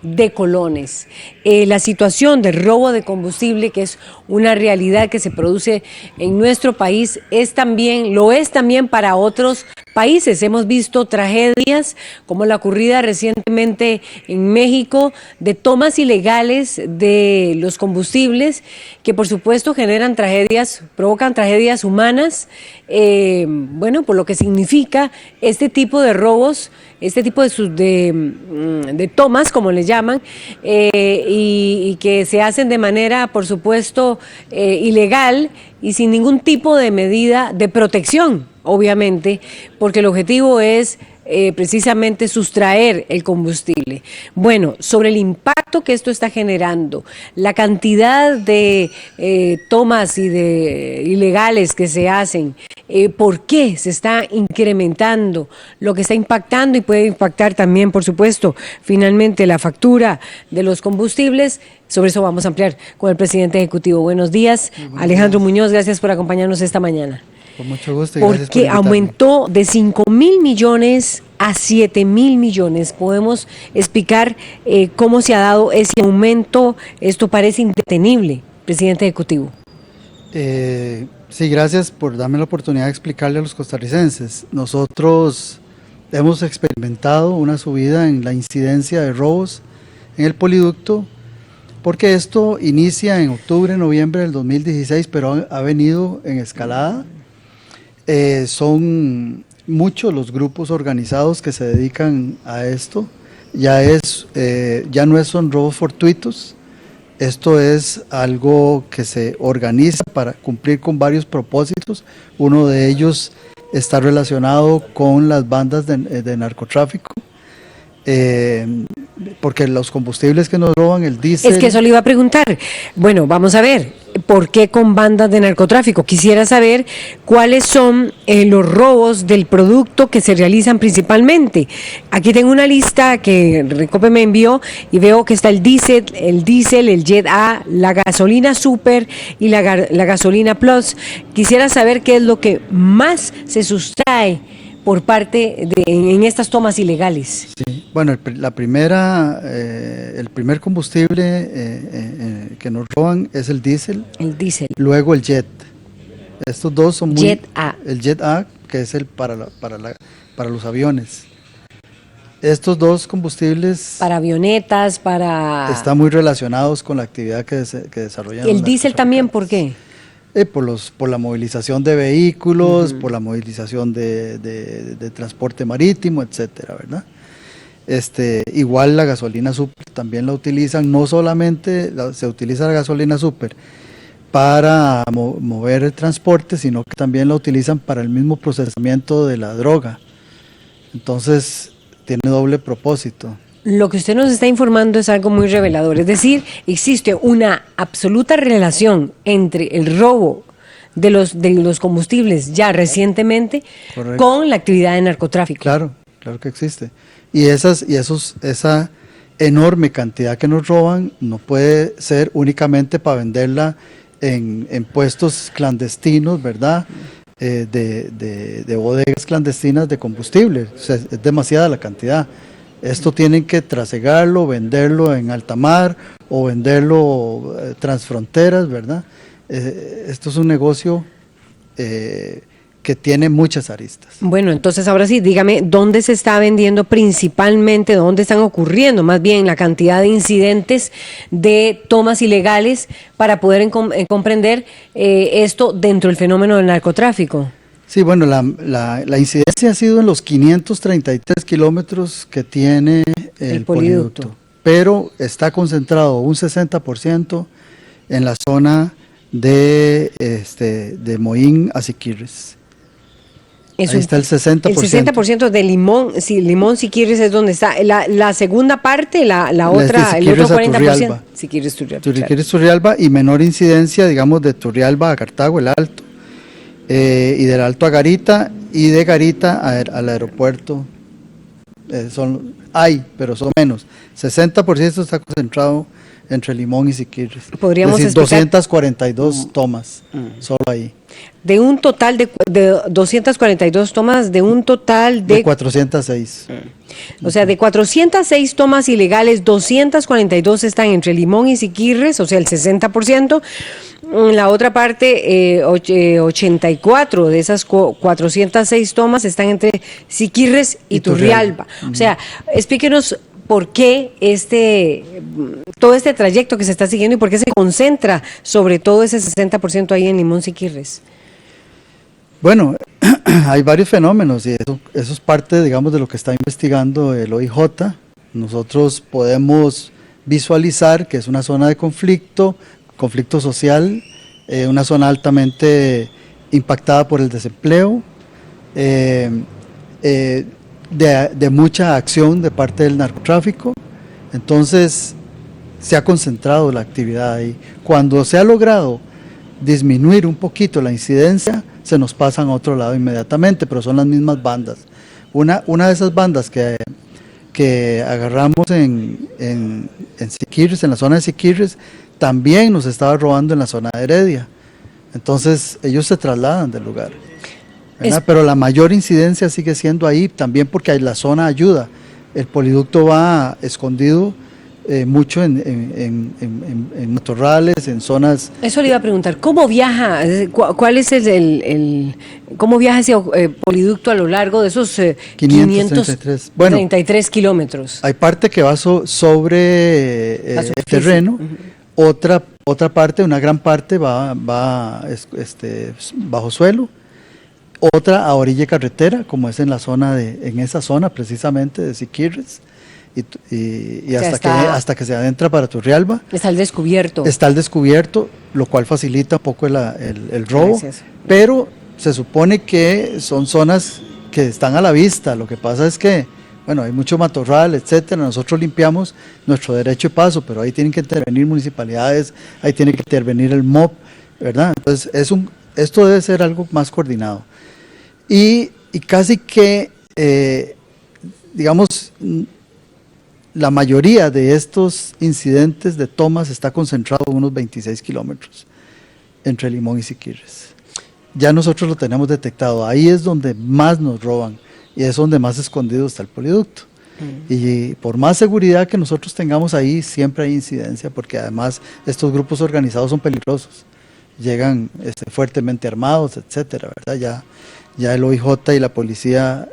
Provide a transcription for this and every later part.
de colones. La situación del robo de combustible, que es una realidad que se produce en nuestro país, lo es también para otros países. Hemos visto tragedias como la ocurrida recientemente en México de tomas ilegales de los combustibles que por supuesto provocan tragedias humanas, por lo que significa este tipo de robos, este tipo de tomas, como les llaman, y que se hacen de manera, por supuesto, ilegal y sin ningún tipo de medida de protección, obviamente, porque el objetivo es precisamente sustraer el combustible. Bueno, sobre el impacto que esto está generando, la cantidad de tomas y de ilegales que se hacen, por qué se está incrementando, lo que está impactando y puede impactar también, por supuesto, finalmente la factura de los combustibles. Sobre eso vamos a ampliar con el presidente ejecutivo. Buenos días, Alejandro Muñoz, gracias por acompañarnos esta mañana. Con mucho gusto y gracias por invitarme. Porque aumentó de 5.000 millones a 7.000 millones. ¿Podemos explicar cómo se ha dado ese aumento? Esto parece indetenible, presidente ejecutivo. Sí, gracias por darme la oportunidad de explicarle a los costarricenses. Nosotros hemos experimentado una subida en la incidencia de robos en el poliducto, porque esto inicia en octubre, noviembre del 2016, pero ha venido en escalada. Son muchos los grupos organizados que se dedican a esto. Ya no son robos fortuitos. Esto es algo que se organiza para cumplir con varios propósitos. Uno de ellos está relacionado con las bandas de narcotráfico, porque los combustibles que nos roban, el diésel... Es que eso le iba a preguntar. Bueno, vamos a ver, ¿por qué con bandas de narcotráfico? Quisiera saber cuáles son los robos del producto que se realizan principalmente. Aquí tengo una lista que Recope me envió y veo que está el diésel, el Jet A, la gasolina Super y la gasolina Plus. Quisiera saber qué es lo que más se sustrae por parte en estas tomas ilegales. Sí, bueno, el primer combustible que nos roban es el diésel. El diésel. Luego el jet. Estos dos son muy... Jet A. El Jet A, que es para los aviones. Estos dos combustibles... Para avionetas, están muy relacionados con la actividad que desarrollan. ¿El diésel también por qué? Por la movilización de vehículos, por la movilización de transporte marítimo, etcétera, ¿verdad? Igual la gasolina super también la utilizan, no solamente se utiliza la gasolina super para mover el transporte, sino que también la utilizan para el mismo procesamiento de la droga. Entonces tiene doble propósito. Lo que usted nos está informando es algo muy revelador, es decir, existe una absoluta relación entre el robo de los combustibles ya recientemente. Correcto. Con la actividad de narcotráfico. Claro que existe. Y esa enorme cantidad que nos roban no puede ser únicamente para venderla en puestos clandestinos, ¿verdad? De bodegas clandestinas de combustible. O sea, es demasiada la cantidad. Esto tienen que trasegarlo, venderlo en alta mar o venderlo transfronteras, ¿verdad? Esto es un negocio que tiene muchas aristas. Bueno, entonces ahora sí, dígame, ¿dónde se está vendiendo principalmente, dónde están ocurriendo más bien la cantidad de incidentes de tomas ilegales para poder comprender esto dentro del fenómeno del narcotráfico? Sí, bueno, la incidencia ha sido en los 533 kilómetros que tiene el poliducto, pero está concentrado un 60% en la zona de Moín a Siquirres. Ahí está el 60%. El 60% de Limón, Siquirres es donde está. La segunda parte, el otro 40%. Siquirres, Turrialba y menor incidencia, digamos, de Turrialba a Cartago, el Alto. Y del Alto a Garita y de Garita al aeropuerto pero son menos. 60% está concentrado entre Limón y Siquirres. Podríamos es decir, explicar 242 tomas, solo ahí. de un total de 242 tomas, de un total De 406. O sea, de 406 tomas ilegales, 242 están entre Limón y Siquirres, o sea, el 60%. En la otra parte, 84 de esas 406 tomas están entre Siquirres y Turrialba. O sea, explíquenos por qué todo este trayecto que se está siguiendo y por qué se concentra sobre todo ese 60% ahí en Limón Siquirres. Bueno, hay varios fenómenos y eso es parte, digamos, de lo que está investigando el OIJ. Nosotros podemos visualizar que es una zona de conflicto social, una zona altamente impactada por el desempleo, de mucha acción de parte del narcotráfico. Entonces se ha concentrado la actividad ahí. Cuando se ha logrado disminuir un poquito la incidencia, se nos pasan a otro lado inmediatamente, pero son las mismas bandas. Una de esas bandas que agarramos en Siquirres, en la zona de Siquirres, también nos estaba robando en la zona de Heredia. Entonces ellos se trasladan del lugar. Pero la mayor incidencia sigue siendo ahí, también porque la zona ayuda. El poliducto va escondido mucho en matorrales, en zonas. Eso le iba a preguntar, ¿cómo viaja? ¿Cuál es cómo viaja ese poliducto a lo largo de esos 533 kilómetros? Hay parte que va sobre el terreno, otra parte, una gran parte va bajo suelo, otra a orilla de carretera, como es en esa zona precisamente de Siquirres. Y hasta que se adentra para Turrialba. Está al descubierto. Está al descubierto, lo cual facilita un poco el robo. Gracias. Pero se supone que son zonas que están a la vista. Lo que pasa es que, bueno, hay mucho matorral, etcétera. Nosotros limpiamos nuestro derecho de paso, pero ahí tienen que intervenir municipalidades, ahí tiene que intervenir el MOP, ¿verdad? Entonces, esto debe ser algo más coordinado. Y casi que, digamos, la mayoría de estos incidentes de tomas está concentrado en unos 26 kilómetros entre Limón y Siquirres. Ya nosotros lo tenemos detectado, ahí es donde más nos roban y es donde más escondido está el poliducto. Y por más seguridad que nosotros tengamos ahí, siempre hay incidencia, porque además estos grupos organizados son peligrosos, llegan fuertemente armados, etcétera, ¿verdad? Ya el OIJ y la policía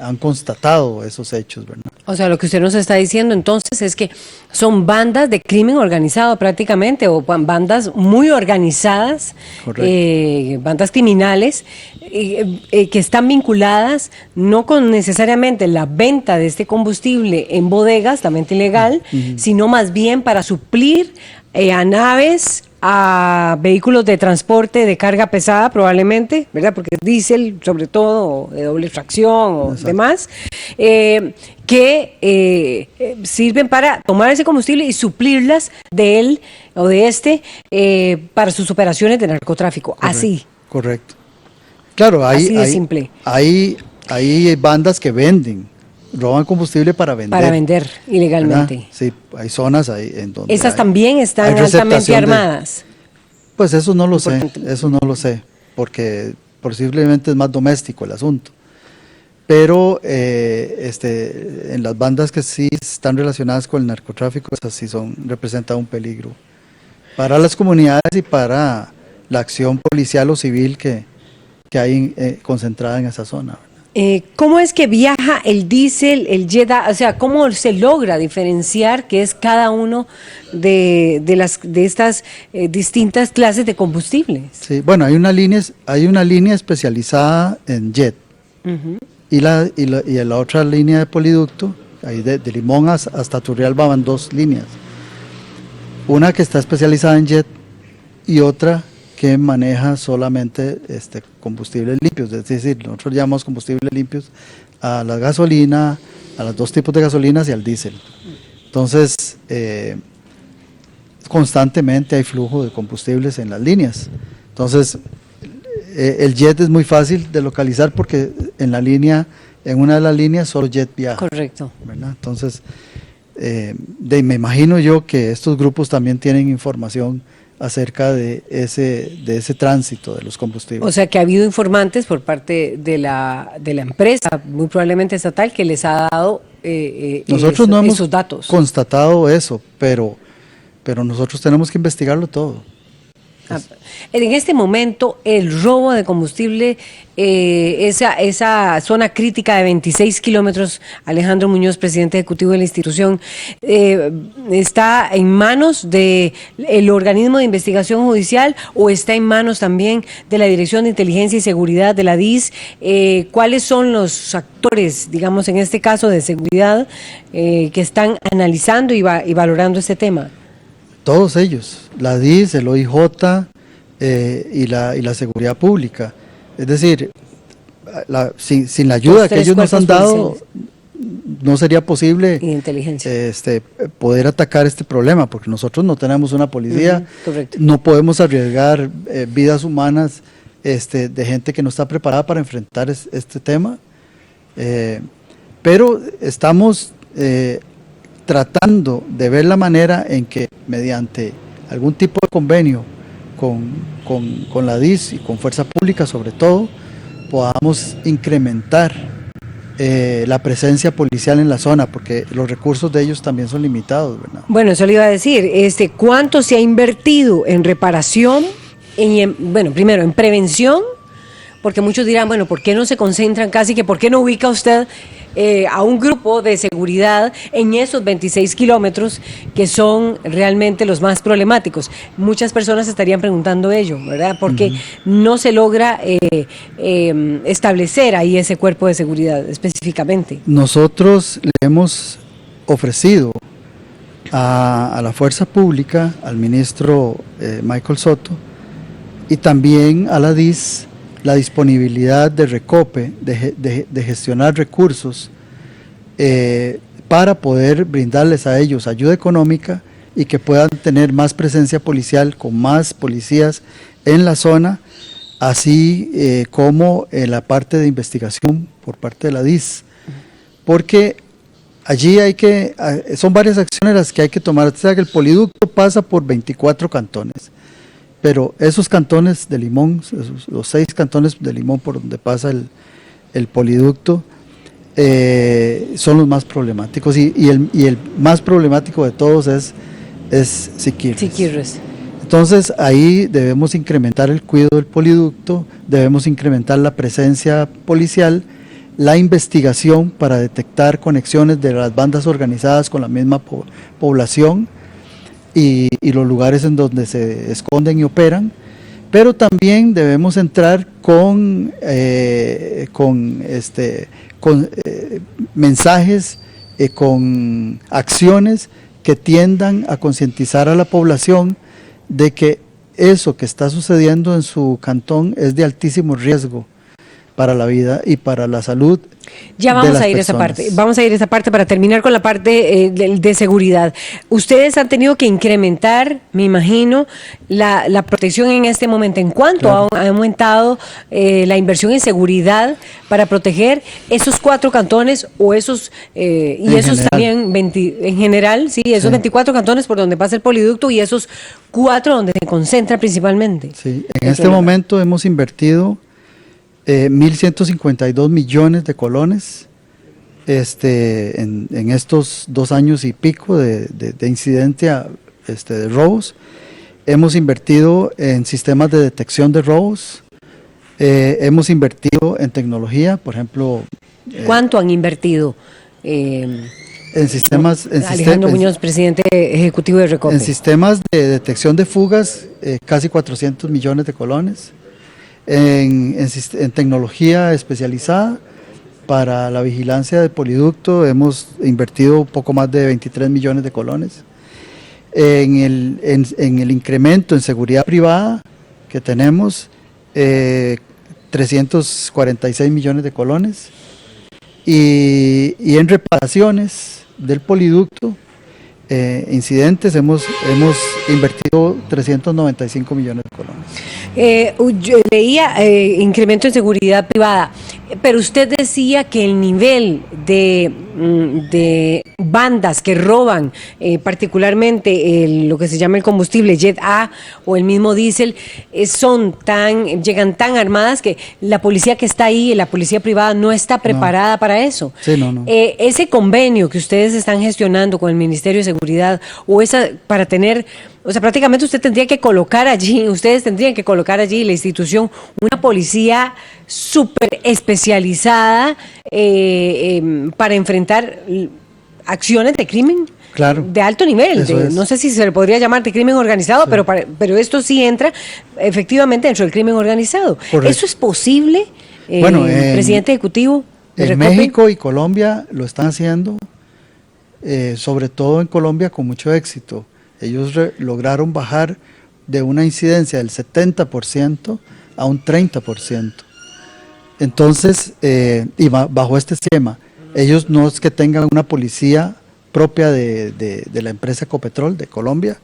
han constatado esos hechos, ¿verdad? O sea, lo que usted nos está diciendo entonces es que son bandas de crimen organizado prácticamente, o bandas muy organizadas, bandas criminales, que están vinculadas no con necesariamente la venta de este combustible en bodegas, la venta ilegal, sino más bien para suplir a naves, a vehículos de transporte de carga pesada probablemente, ¿verdad? Porque es diésel, sobre todo, o de doble fracción o Exacto. demás, que sirven para tomar ese combustible y suplirlas de él o de para sus operaciones de narcotráfico. Así. Correcto. Claro, Así de simple. Hay bandas que roban combustible para vender. Para vender ilegalmente. ¿Verdad? Sí, hay zonas ahí en donde Esas también están hay altamente receptación armadas. Pues eso no lo Importante. sé, porque posiblemente es más doméstico el asunto. Pero en las bandas que sí están relacionadas con el narcotráfico, esas sí representan un peligro para las comunidades y para la acción policial o civil que hay concentrada en esa zona. ¿Cómo es que viaja el diésel, el jet? O sea, ¿cómo se logra diferenciar qué es cada uno de estas distintas clases de combustibles? Sí, bueno, hay una línea especializada en jet. Y la otra línea de poliducto, ahí de Limón hasta Turrialba van dos líneas. Una que está especializada en jet y otra que maneja solamente combustibles limpios, es decir, nosotros llamamos combustibles limpios a la gasolina, a los dos tipos de gasolinas y al diésel. Entonces, constantemente hay flujo de combustibles en las líneas. Entonces, el jet es muy fácil de localizar porque en una de las líneas solo jet viaja. Correcto. ¿Verdad? Entonces, Me imagino yo que estos grupos también tienen información acerca de ese tránsito de los combustibles. O sea que ha habido informantes por parte de la empresa, muy probablemente estatal, que les ha dado Nosotros no hemos esos datos. constatado eso, pero nosotros tenemos que investigarlo todo. En este momento, el robo de combustible, esa zona crítica de 26 kilómetros, Alejandro Muñoz, presidente ejecutivo de la institución, ¿está en manos del organismo de investigación judicial o está en manos también de la Dirección de Inteligencia y Seguridad de la DIS? ¿Cuáles son los actores, digamos, en este caso de seguridad, que están analizando y valorando este tema? Todos ellos, la DIS, el OIJ y la seguridad pública. Es decir, sin la ayuda que ellos nos han dado, no sería posible poder atacar este problema, porque nosotros no tenemos una policía, no podemos arriesgar vidas humanas de gente que no está preparada para enfrentar este tema, pero estamos tratando de ver la manera en que mediante algún tipo de convenio con la DIS y con Fuerza Pública sobre todo, podamos incrementar la presencia policial en la zona, porque los recursos de ellos también son limitados, ¿verdad? Bueno, eso le iba a decir, ¿cuánto se ha invertido en reparación, primero en prevención? Porque muchos dirán, bueno, ¿por qué no se concentran casi que, por qué no ubica usted a un grupo de seguridad en esos 26 kilómetros que son realmente los más problemáticos? Muchas personas estarían preguntando ello, ¿verdad? Porque no se logra establecer ahí ese cuerpo de seguridad específicamente. Nosotros le hemos ofrecido a la Fuerza Pública, al ministro Michael Soto, y también a la DIS, la disponibilidad de Recope, de gestionar recursos para poder brindarles a ellos ayuda económica y que puedan tener más presencia policial con más policías en la zona, así como en la parte de investigación por parte de la DIS, porque allí son varias acciones las que hay que tomar. O sea, que el poliducto pasa por 24 cantones. Pero esos cantones de Limón, los 6 cantones de Limón por donde pasa el poliducto, son los más problemáticos. Y el más problemático de todos es Siquirres. Entonces ahí debemos incrementar el cuidado del poliducto, debemos incrementar la presencia policial, la investigación para detectar conexiones de las bandas organizadas con la misma población, y los lugares en donde se esconden y operan, pero también debemos entrar con mensajes, con acciones que tiendan a concientizar a la población de que eso que está sucediendo en su cantón es de altísimo riesgo para la vida y para la salud. Ya vamos a ir a esa parte. Vamos a ir a esa parte para terminar con la parte de seguridad. Ustedes han tenido que incrementar, me imagino, la protección en este momento. ¿En cuánto ha aumentado la inversión en seguridad para proteger esos 4 cantones o esos también en general, sí, esos 24 cantones por donde pasa el poliducto y esos 4 donde se concentra principalmente? Sí, en este momento hemos invertido 1.152 millones de colones en estos 2 años y pico de incidencia de robos. Hemos invertido en sistemas de detección de robos, hemos invertido en tecnología, por ejemplo. ¿Cuánto han invertido? En sistemas. Alejandro Muñoz, presidente ejecutivo de Recope. En sistemas de detección de fugas, casi 400 millones de colones. En tecnología especializada para la vigilancia del poliducto hemos invertido poco más de 23 millones de colones. En el incremento en seguridad privada que tenemos, 346 millones de colones. Y en reparaciones del poliducto, incidentes, hemos invertido 395 millones de colones. Yo leía incremento en seguridad privada, pero usted decía que el nivel de de bandas que roban particularmente lo que se llama el combustible Jet A o el mismo diésel, llegan tan armadas que la policía que está ahí, la policía privada, no está preparada para eso. Sí, no. Ese convenio que ustedes están gestionando con el Ministerio de Seguridad para tener, o sea, prácticamente ustedes tendrían que colocar allí la institución, una policía súper especializada para enfrentar acciones de crimen, claro, de alto nivel, no sé si se le podría llamar de crimen organizado, sí, pero esto sí entra efectivamente dentro del crimen organizado. Correcto. ¿Eso es posible, presidente ejecutivo de en Recope? México y Colombia lo están haciendo, sobre todo en Colombia con mucho éxito. Ellos lograron bajar de una incidencia del 70% a un 30%. Entonces, y bajo este esquema, ellos no es que tengan una policía propia de la empresa Ecopetrol de Colombia,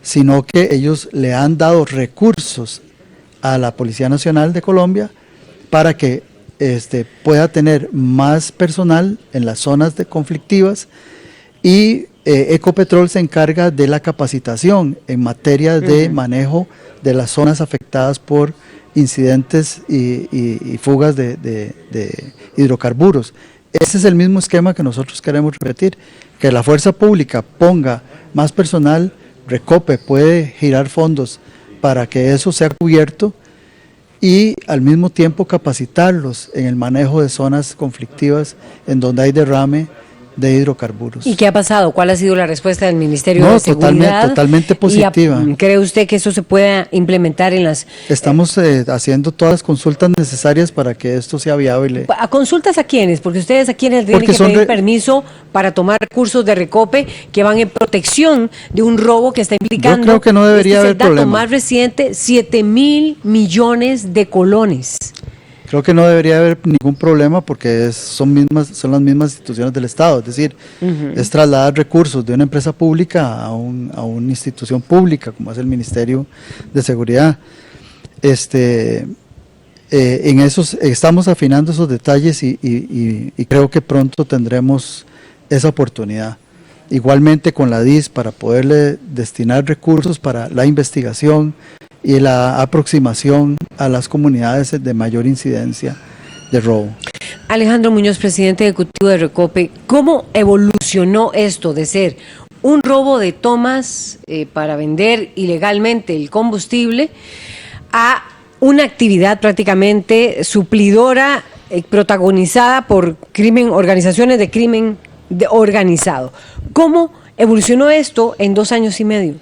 sino que ellos le han dado recursos a la Policía Nacional de Colombia para que pueda tener más personal en las zonas conflictivas, y Ecopetrol se encarga de la capacitación en materia de manejo de las zonas afectadas por incidentes y fugas de hidrocarburos. Ese es el mismo esquema que nosotros queremos repetir, que la fuerza pública ponga más personal, Recope puede girar fondos para que eso sea cubierto y al mismo tiempo capacitarlos en el manejo de zonas conflictivas en donde hay derrame de hidrocarburos. ¿Y qué ha pasado? ¿Cuál ha sido la respuesta del Ministerio de Seguridad? Totalmente positiva. ¿Cree usted que eso se pueda implementar en las...? Estamos haciendo todas las consultas necesarias para que esto sea viable. ¿A consultas a quiénes? Porque ustedes a quiénes tienen que pedir permiso para tomar recursos de Recope que van en protección de un robo que está implicando... Yo creo que no debería haber problema. El dato más reciente, 7,000 millones de colones. Creo que no debería haber ningún problema porque son las mismas instituciones del Estado, es decir, es trasladar recursos de una empresa pública a una institución pública, como es el Ministerio de Seguridad. En esos estamos afinando esos detalles y creo que pronto tendremos esa oportunidad. Igualmente con la DIS para poderle destinar recursos para la investigación y la aproximación a las comunidades de mayor incidencia de robo. Alejandro Muñoz, presidente ejecutivo de Recope, ¿cómo evolucionó esto de ser un robo de tomas para vender ilegalmente el combustible a una actividad prácticamente suplidora, protagonizada por organizaciones de crimen organizado? ¿Cómo evolucionó esto en 2 años y medio?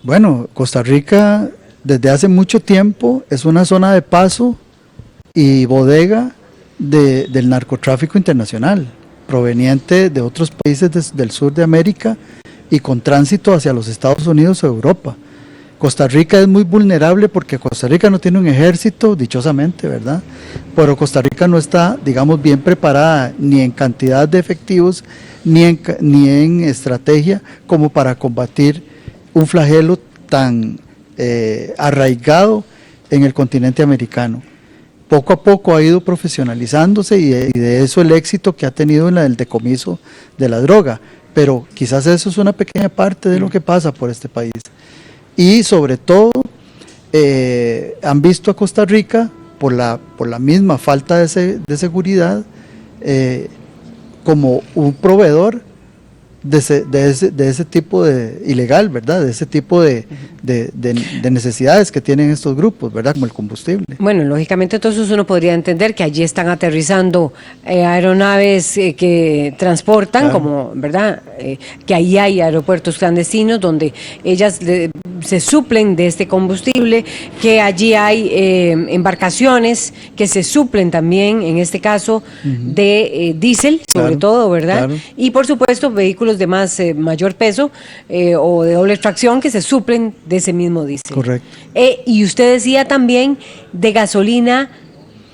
Bueno, Costa Rica desde hace mucho tiempo es una zona de paso y bodega del narcotráfico internacional, proveniente de otros países del sur de América y con tránsito hacia los Estados Unidos o Europa. Costa Rica es muy vulnerable porque Costa Rica no tiene un ejército, dichosamente, ¿verdad? Pero Costa Rica no está, digamos, bien preparada ni en cantidad de efectivos ni en estrategia como para combatir un flagelo tan arraigado en el continente americano. Poco a poco ha ido profesionalizándose y de eso el éxito que ha tenido en el decomiso de la droga, pero quizás eso es una pequeña parte de lo que pasa por este país. Y sobre todo han visto a Costa Rica por la misma falta de seguridad como un proveedor de ese tipo de ilegal, ¿verdad? De ese tipo de necesidades que tienen estos grupos, ¿verdad? Como el combustible. Bueno, lógicamente entonces uno podría entender que allí están aterrizando aeronaves que transportan, claro, como, ¿verdad? Que ahí hay aeropuertos clandestinos donde ellas se suplen de este combustible, que allí hay embarcaciones que se suplen también, en este caso, de diésel, sobre todo, ¿verdad? Claro. Y por supuesto vehículos de mayor peso o de doble tracción que se suplen de ese mismo diésel. Correcto. Y usted decía también de gasolina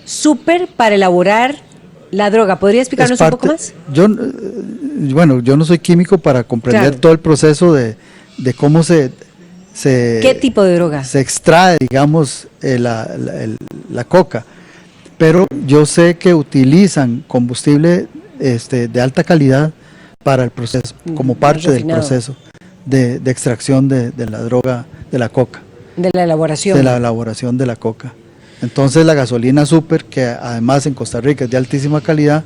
súper para elaborar la droga. ¿Podría explicarnos un poco más? Yo no soy químico para comprender, claro, todo el proceso de cómo ¿qué tipo de droga? Se extrae, digamos, la coca, pero yo sé que utilizan combustible de alta calidad para el proceso, como parte del proceso de extracción de la droga, de la coca. De la elaboración. De la elaboración de la coca. Entonces la gasolina super, que además en Costa Rica es de altísima calidad,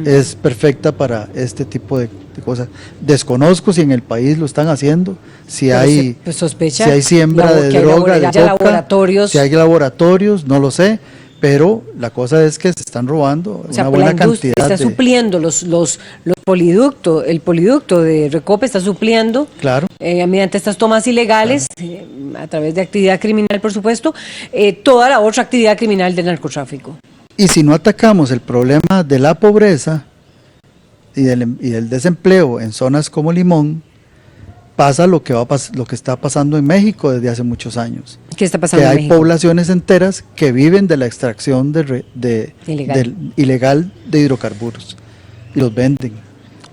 es perfecta para este tipo de cosas. Desconozco si en el país lo están haciendo, si hay, sospecha, si hay siembra de droga, de coca, laboratorios. si hay laboratorios, no lo sé, pero la cosa es que se están robando una buena cantidad. Está supliendo los poliductos, el poliducto de Recope está supliendo, claro, mediante estas tomas ilegales, a través de actividad criminal, por supuesto, toda la otra actividad criminal del narcotráfico. Y si no atacamos el problema de la pobreza y del desempleo en zonas como Limón, pasa lo que está pasando en México desde hace muchos años. ¿Qué está pasando en México? Que hay poblaciones enteras que viven de la extracción ilegal de hidrocarburos y los venden.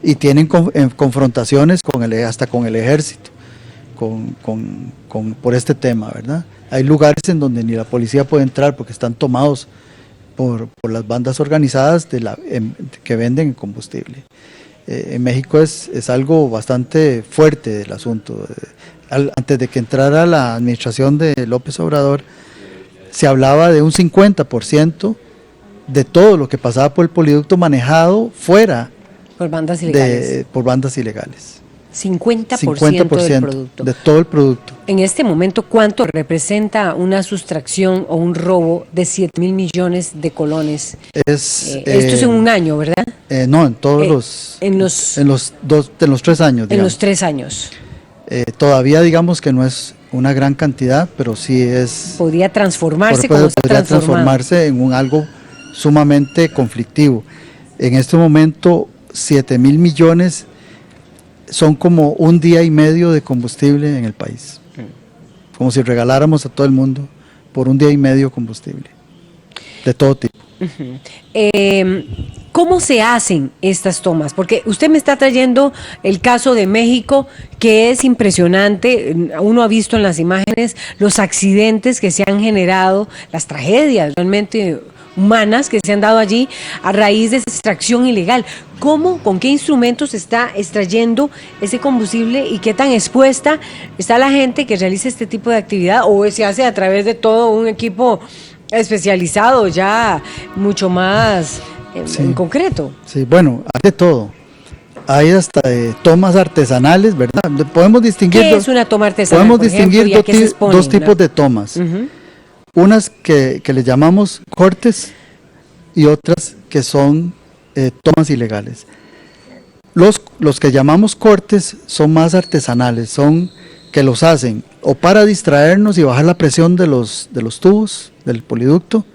Y tienen confrontaciones hasta con el ejército por este tema, ¿verdad? Hay lugares en donde ni la policía puede entrar porque están tomados por las bandas organizadas que venden combustible. En México es algo bastante fuerte del asunto. Antes de que entrara la administración de López Obrador, se hablaba de un 50% de todo lo que pasaba por el poliducto manejado fuera por bandas ilegales. Por bandas ilegales. 50% del producto. De todo el producto. En este momento, ¿cuánto representa una sustracción o un robo de 7,000 millones de colones? Esto es en un año, ¿verdad? No, en todos en los 3 años. En los 3 años. Todavía digamos que no es una gran cantidad, pero sí es... Podría transformarse podría transformarse en algo sumamente conflictivo. En este momento, 7,000 millones son como un día y medio de combustible en el país. Como si regaláramos a todo el mundo por un día y medio combustible, de todo tipo. ¿Cómo se hacen estas tomas? Porque usted me está trayendo el caso de México, que es impresionante. Uno ha visto en las imágenes los accidentes que se han generado, las tragedias realmente humanas que se han dado allí a raíz de esa extracción ilegal. ¿Cómo, con qué instrumentos se está extrayendo ese combustible y qué tan expuesta está la gente que realiza este tipo de actividad, o se hace a través de todo un equipo especializado ya mucho más en concreto? Sí, bueno, hay de todo. Hay hasta tomas artesanales, ¿verdad? Podemos distinguir... ¿Qué es una toma artesanal? Podemos distinguir dos tipos de tomas. Unas que le llamamos cortes y otras que son tomas ilegales. Los que llamamos cortes son más artesanales, son que los hacen o para distraernos y bajar la presión de los tubos del poliducto,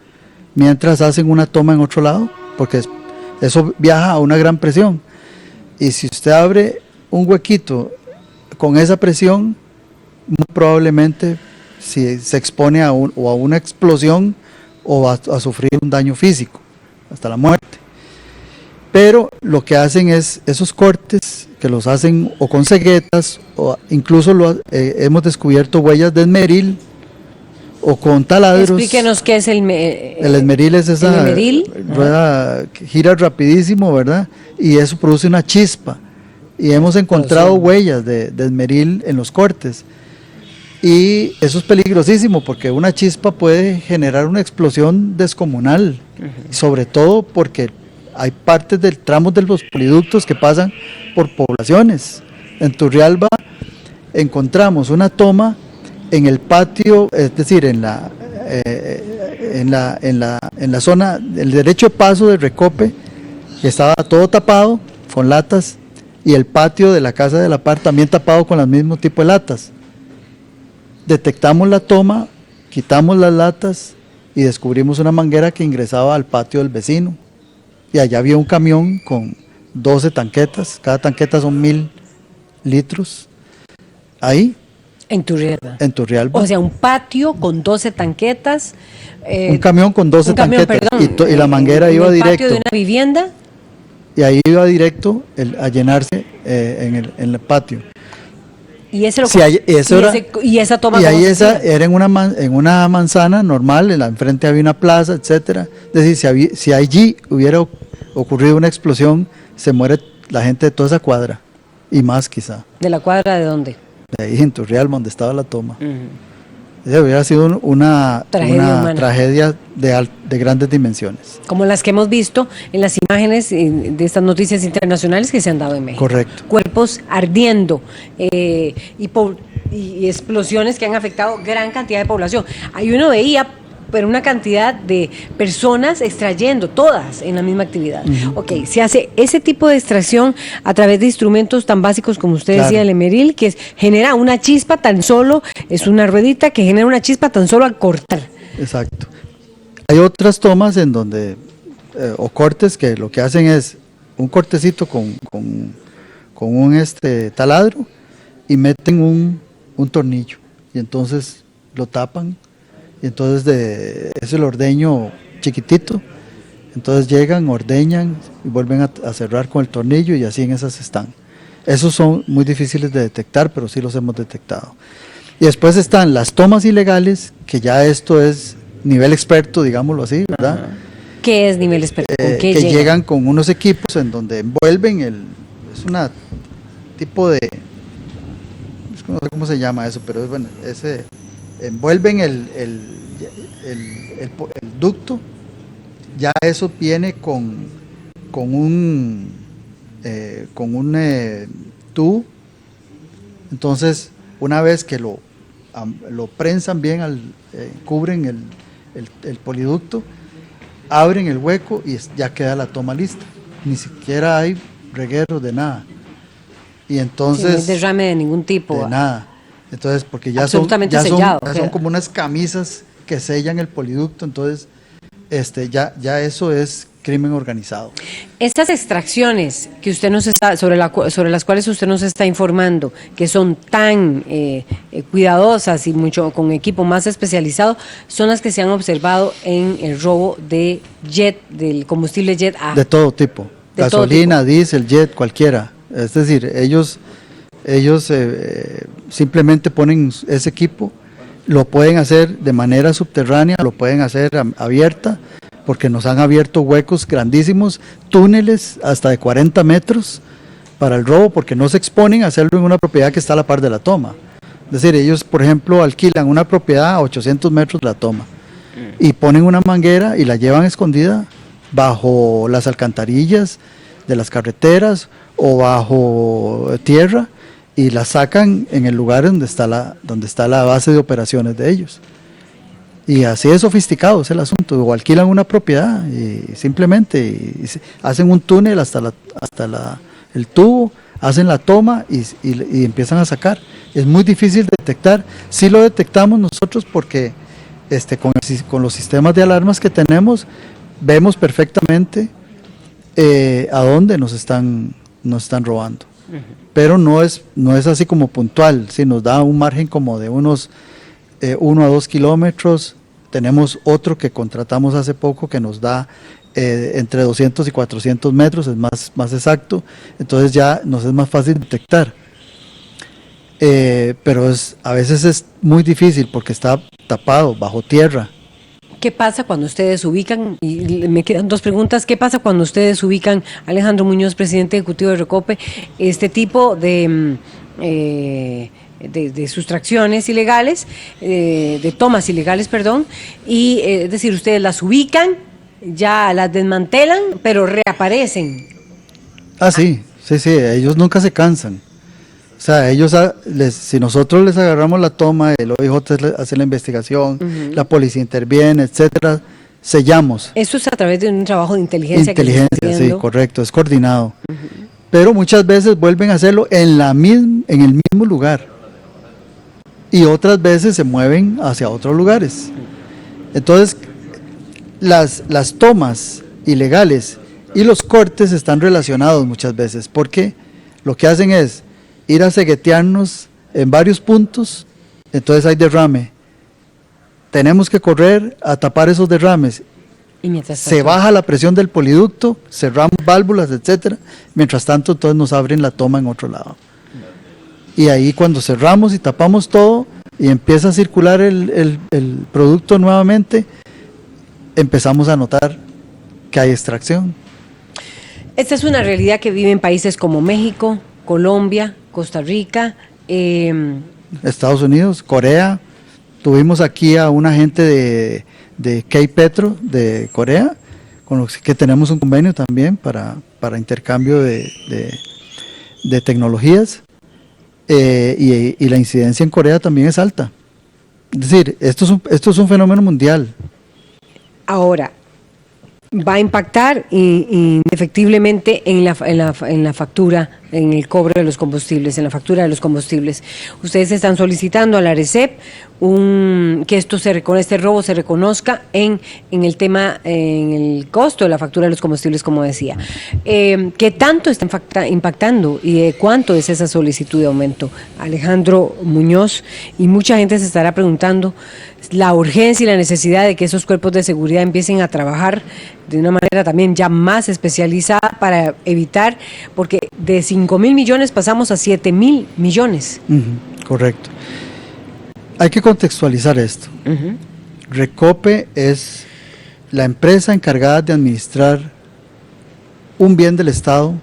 mientras hacen una toma en otro lado, porque eso viaja a una gran presión. Y si usted abre un huequito con esa presión, muy probablemente si se expone a una explosión o a sufrir un daño físico, hasta la muerte. Pero lo que hacen es esos cortes, que los hacen o con ceguetas, o incluso hemos descubierto huellas de esmeril, o con taladros. Explíquenos qué es el esmeril. Es esa rueda que gira rapidísimo, ¿verdad? Y eso produce una chispa. Y hemos encontrado huellas de esmeril en los cortes. Y eso es peligrosísimo porque una chispa puede generar una explosión descomunal, sobre todo porque hay partes del tramos de los poliductos que pasan por poblaciones. En Turrialba encontramos una toma en el patio, es decir, en la zona, el derecho de paso de Recope, que estaba todo tapado con latas, y el patio de la casa de la par también tapado con el mismo tipo de latas. Detectamos la toma, quitamos las latas y descubrimos una manguera que ingresaba al patio del vecino. Y allá había un camión con 12 tanquetas, cada tanqueta son 1,000 litros. Ahí. En Turrialba. En Turrialba. O sea, un patio con 12 tanquetas. Un camión con 12 tanquetas. Y la manguera iba directo. ¿En el patio de una vivienda? Y ahí iba directo a llenarse en el patio. Y esa toma. Y ahí era en una manzana normal, enfrente había una plaza, etcétera. Es decir, si allí hubiera ocurrido una explosión, se muere la gente de toda esa cuadra, y más quizá. ¿De la cuadra de dónde? De ahí en Turrialba, donde estaba la toma. Ujú. Hubiera sido una Humana. tragedia de grandes dimensiones. Como las que hemos visto en las imágenes de estas noticias internacionales que se han dado en México. Correcto. Cuerpos ardiendo y explosiones que han afectado gran cantidad de población. Ahí uno veía pero una cantidad de personas extrayendo, todas en la misma actividad. Ok, se hace ese tipo de extracción a través de instrumentos tan básicos como usted decía, el emeril, que genera una chispa tan solo, es una ruedita que genera una chispa tan solo al cortar. Exacto. Hay otras tomas en donde, o cortes, que lo que hacen es un cortecito con un taladro y meten un tornillo y entonces lo tapan. Y entonces es el ordeño chiquitito, entonces llegan, ordeñan y vuelven a cerrar con el tornillo y así en esas están. Esos son muy difíciles de detectar, pero sí los hemos detectado. Y después están las tomas ilegales, que ya esto es nivel experto, digámoslo así, ¿verdad? ¿Qué es nivel experto? Que llegan con unos equipos en donde envuelven es una tipo de, no sé cómo se llama eso, pero es bueno, envuelven el ducto, ya eso viene con un tubo, entonces una vez que lo prensan bien, cubren el poliducto, abren el hueco y ya queda la toma lista, ni siquiera hay regueros de nada, y entonces no hay derrame de ningún tipo. De nada. Entonces, porque ya son como unas camisas que sellan el poliducto, entonces ya eso es crimen organizado. Estas extracciones que usted nos está sobre las cuales usted nos está informando, que son tan cuidadosas y mucho con equipo más especializado, son las que se han observado en el robo de del combustible jet A. De todo tipo, gasolina, diésel, jet, cualquiera. Es decir, ellos simplemente ponen ese equipo, lo pueden hacer de manera subterránea, lo pueden hacer abierta, porque nos han abierto huecos grandísimos, túneles hasta de 40 metros para el robo, porque no se exponen a hacerlo en una propiedad que está a la par de la toma. Es decir, ellos, por ejemplo, alquilan una propiedad a 800 metros de la toma y ponen una manguera y la llevan escondida bajo las alcantarillas de las carreteras o bajo tierra, y la sacan en el lugar donde está la base de operaciones de ellos. Y así es sofisticado es el asunto. O alquilan una propiedad y simplemente hacen un túnel hasta el tubo, hacen la toma y empiezan a sacar. Es muy difícil de detectar. Sí lo detectamos nosotros porque con los sistemas de alarmas que tenemos, vemos perfectamente a dónde nos están robando. Pero no es así como puntual, sí, nos da un margen como de unos 1 a 2 kilómetros. Tenemos otro que contratamos hace poco que nos da entre 200 y 400 metros, es más exacto, entonces ya nos es más fácil detectar. Pero a veces es muy difícil porque está tapado, bajo tierra. ¿Qué pasa cuando ustedes ubican, y me quedan dos preguntas, qué pasa cuando ustedes ubican, Alejandro Muñoz, presidente ejecutivo de Recope, este tipo de sustracciones ilegales, de tomas ilegales, perdón, y es decir, ustedes las ubican, ya las desmantelan, pero reaparecen? Sí, ellos nunca se cansan. O sea, ellos, si nosotros les agarramos la toma, el OIJ hace la investigación, la policía interviene, etcétera, sellamos. Eso es a través de un trabajo de inteligencia. Sí, correcto, es coordinado. Pero muchas veces vuelven a hacerlo en el mismo lugar. Y otras veces se mueven hacia otros lugares. Entonces, las tomas ilegales y los cortes están relacionados muchas veces, porque lo que hacen es ir a ceguetearnos en varios puntos, entonces hay derrame. Tenemos que correr a tapar esos derrames. Y se baja la presión del poliducto, cerramos válvulas, etcétera. Mientras tanto, entonces nos abren la toma en otro lado. Y ahí cuando cerramos y tapamos todo y empieza a circular el producto nuevamente, empezamos a notar que hay extracción. Esta es una realidad que viven países como México, Colombia, Costa Rica, Estados Unidos, Corea. Tuvimos aquí a una gente de K-Petro de Corea, con los que tenemos un convenio también para intercambio de tecnologías, y la incidencia en Corea también es alta. Es decir, esto es un fenómeno mundial. Ahora, va a impactar indefectiblemente en la factura, en el cobro de los combustibles, en la factura de los combustibles. Ustedes están solicitando a la ARECEP que este robo se reconozca en el costo de la factura de los combustibles, como decía. ¿Qué tanto está impactando y de cuánto es esa solicitud de aumento? Alejandro Muñoz, y mucha gente se estará preguntando la urgencia y la necesidad de que esos cuerpos de seguridad empiecen a trabajar de una manera también ya más especializada para evitar, porque de 5.000 millones pasamos a 7.000 millones. Correcto. Hay que contextualizar esto. Recope es la empresa encargada de administrar un bien del Estado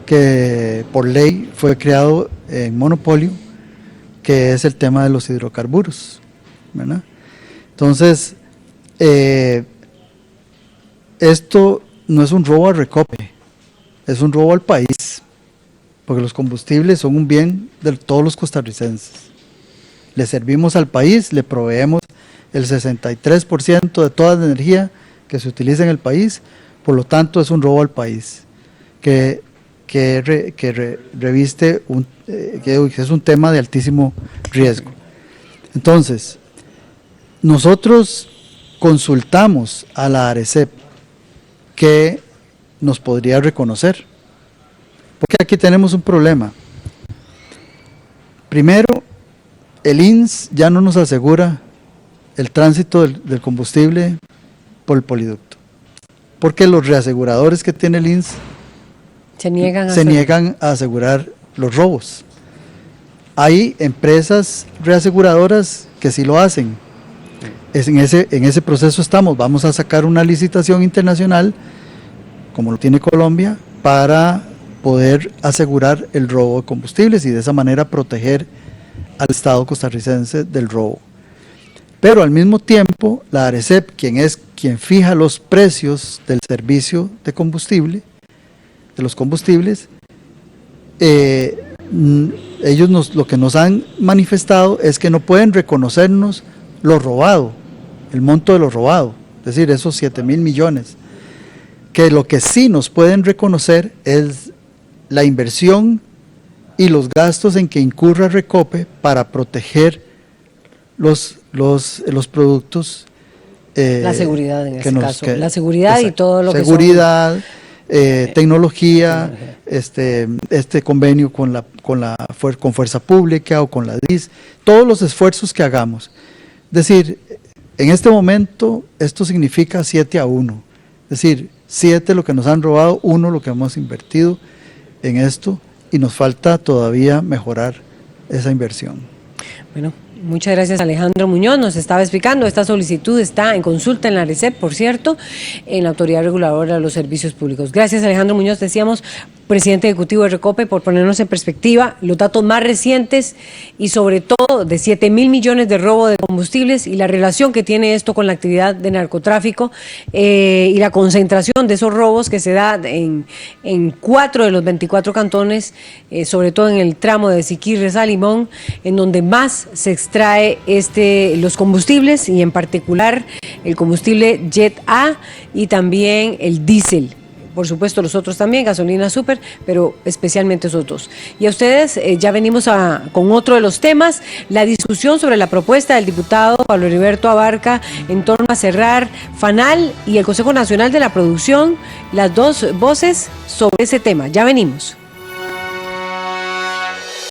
que por ley fue creado en monopolio, que es el tema de los hidrocarburos, ¿verdad? Entonces, esto no es un robo a Recope, es un robo al país, porque los combustibles son un bien de todos los costarricenses. Le servimos al país, le proveemos el 63% de toda la energía que se utiliza en el país, por lo tanto es un robo al país, que reviste que es un tema de altísimo riesgo. Entonces, nosotros consultamos a la ARECEP que nos podría reconocer, porque aquí tenemos un problema. Primero, el INS ya no nos asegura el tránsito del combustible por el poliducto, porque los reaseguradores que tiene el INS se niegan a asegurar los robos. Hay empresas reaseguradoras que sí lo hacen. En ese proceso estamos. Vamos a sacar una licitación internacional, como lo tiene Colombia, para poder asegurar el robo de combustibles y de esa manera proteger al Estado costarricense del robo. Pero al mismo tiempo, la ARECEP, quien fija los precios del servicio de combustible, de los combustibles, ellos lo que nos han manifestado es que no pueden reconocernos lo robado, el monto de lo robado, es decir, esos 7.000 millones, que lo que sí nos pueden reconocer es la inversión y los gastos en que incurra Recope para proteger los productos. La seguridad en este caso, la seguridad y todo lo que seguridad, tecnología, este convenio con Fuerza Pública o con la DIS, todos los esfuerzos que hagamos. Es decir, en este momento esto significa 7-1, es decir, 7 lo que nos han robado, 1 lo que hemos invertido en esto, y nos falta todavía mejorar esa inversión. Bueno, muchas gracias, Alejandro Muñoz. Nos estaba explicando, esta solicitud está en consulta en la ARECEP, por cierto, en la Autoridad Reguladora de los Servicios Públicos. Gracias, Alejandro Muñoz, decíamos, presidente ejecutivo de Recope, por ponernos en perspectiva los datos más recientes y sobre todo de 7.000 millones de robo de combustibles y la relación que tiene esto con la actividad de narcotráfico y la concentración de esos robos que se da en 4 de los 24 cantones, sobre todo en el tramo de Siquirres a Limón, en donde más se extrae los combustibles y en particular el combustible Jet A y también el diésel. Por supuesto los otros también, gasolina super, pero especialmente esos dos. Y a ustedes ya venimos con otro de los temas, la discusión sobre la propuesta del diputado Pablo Heriberto Abarca en torno a cerrar FANAL y el Consejo Nacional de la Producción, las dos voces sobre ese tema. Ya venimos.